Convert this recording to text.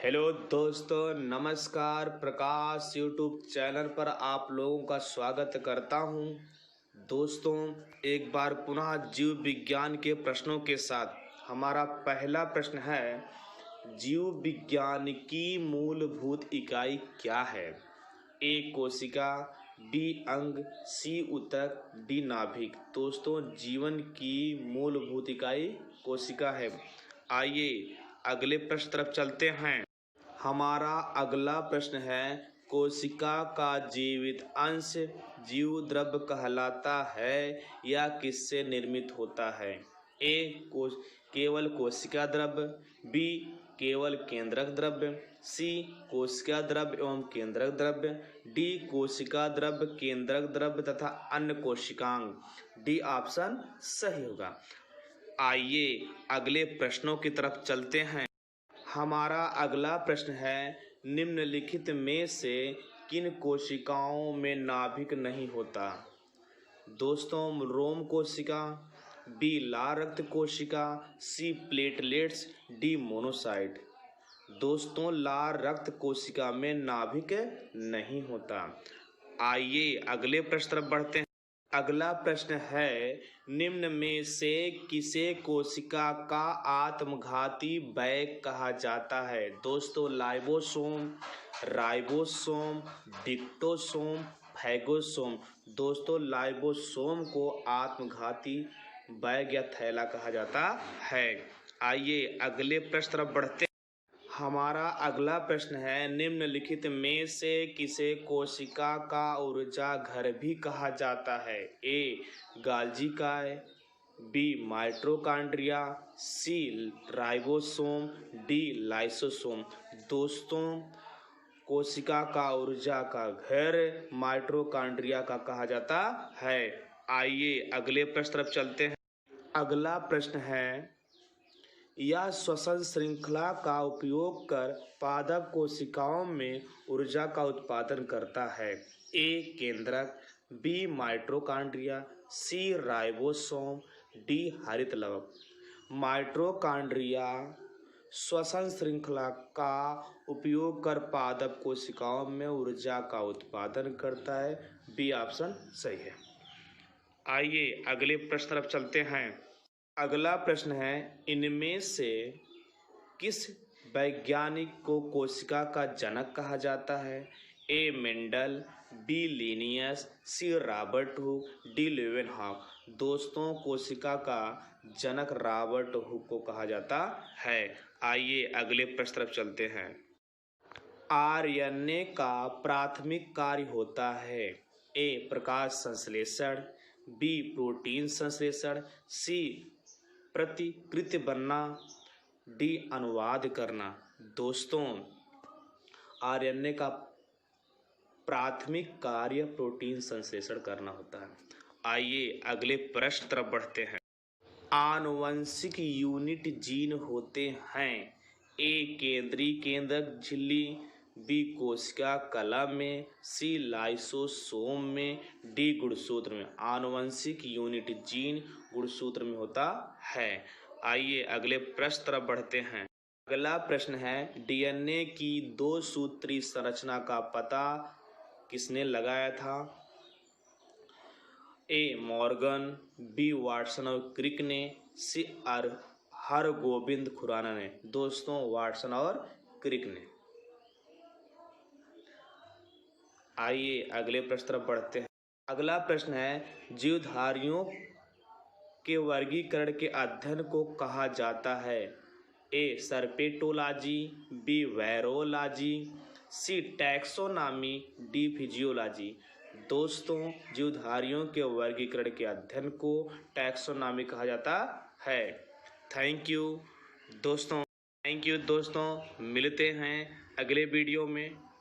Hello दोस्तों, नमस्कार। प्रकाश YouTube channel पर आप लोगों का स्वागत करता हूं। दोस्तों, एक बार पुनः जीव विज्ञान के प्रश्नों के साथ हमारा पहला प्रश्न है, जीव विज्ञान की मूलभूत इकाई क्या है? ए कोशिका, बी अंग, सी ऊतक, डी नाभिक। दोस्तों, जीवन की मूलभूत इकाई कोशिका है। आइए अगले प्रश्न तरफ चलते हैं। हमारा अगला प्रश्न है, कोशिका का जीवित अंश जीव द्रव्य कहलाता है या किससे निर्मित होता है? ए केवल कोशिका द्रव्य, बी केवल केंद्रक द्रव्य, सी कोशिका द्रव्य एवं केंद्रक द्रव्य, डी कोशिका द्रव्य, केंद्रक द्रव्य तथा अन्य कोशिकांग। डी ऑप्शन सही होगा। आइए अगले प्रश्नों की तरफ चलते हैं। हमारा अगला प्रश्न है, निम्नलिखित में से किन कोशिकाओं में नाभिक नहीं होता? दोस्तों, रोम कोशिका, बी लाल रक्त कोशिका, सी प्लेटलेट्स, डी मोनोसाइट। दोस्तों, लाल रक्त कोशिका में नाभिक नहीं होता। आइए अगले प्रश्न तरफ बढ़ते हैं। अगला प्रश्न है, निम्न में से किसे कोशिका का आत्मघाती बैग कहा जाता है? दोस्तों, लाइबोसोम, राइबोसोम, डिक्टोसोम, फैगोसोम। दोस्तों, लाइबोसोम को आत्मघाती बैग या थैला कहा जाता है। आइए अगले प्रश्न तरफ बढ़ते हैं। हमारा अगला प्रश्न है, निम्नलिखित में से किसे कोशिका का ऊर्जा घर भी कहा जाता है? ए गाल्जी काय, बी माइटोकॉन्ड्रिया, सी राइबोसोम, डी लाइसोसोम। दोस्तों, कोशिका का ऊर्जा का घर माइटोकॉन्ड्रिया का कहा जाता है। आइए अगले प्रश्न तरफ चलते हैं। अगला प्रश्न है, यह श्वसन श्रृंखला का उपयोग कर पादप कोशिकाओं में ऊर्जा का उत्पादन करता है। ए केंद्रक, बी माइटोकॉन्ड्रिया, सी राइबोसोम, डी हरित लवक। माइटोकॉन्ड्रिया श्वसन श्रृंखला का उपयोग कर पादप कोशिकाओं में ऊर्जा का उत्पादन करता है। बी ऑप्शन सही है। आइए अगले प्रश्न तरफ चलते हैं। अगला प्रश्न है, इनमें से किस वैज्ञानिक को कोशिका का जनक कहा जाता है? A Mendel, B Linnaeus, C Robert Hooke, D Leeuwenhoek. दोस्तों, कोशिका का जनक रॉबर्ट हुक को कहा जाता है। आइए अगले प्रश्न तरफ चलते हैं। आरएनए का प्राथमिक कार्य होता है? ए प्रकाश संश्लेषण, बी प्रोटीन संश्लेषण, सी प्रतिकृति बनना, डी अनुवाद करना। दोस्तों, आरएनए का प्राथमिक कार्य प्रोटीन संश्लेषण करना होता है। आइए अगले प्रश्न तरफ बढ़ते हैं। आनुवंशिक यूनिट जीन होते हैं? ए केंद्रीय केंद्रक झिल्ली, बी कोशिका कला में, सी लाइसोसोम में, डी गुणसूत्र में। आनुवंशिक यूनिट जीन गुणसूत्र में होता है। आइए अगले प्रश्न तरफ बढ़ते हैं। अगला प्रश्न है, डीएनए की दो सूत्री संरचना का पता किसने लगाया था? ए मॉर्गन, बी वाटसन और क्रिक ने, सी हरगोबिंद खुराना ने। दोस्तों, वाटसन और क्रिक ने। आइए अगले प्रश्न तरफ बढ़ते हैं। अगला प्रश्न है, जीवधारियों के वर्गीकरण के अध्ययन को कहा जाता है? ए सर्पेटोलॉजी, बी वायरोलॉजी, सी टैक्सोनॉमी, डी फिजियोलॉजी। दोस्तों, जीवधारियों के वर्गीकरण के अध्ययन को टैक्सोनॉमी कहा जाता है। थैंक यू दोस्तों। मिलते हैं अगले वीडियो में।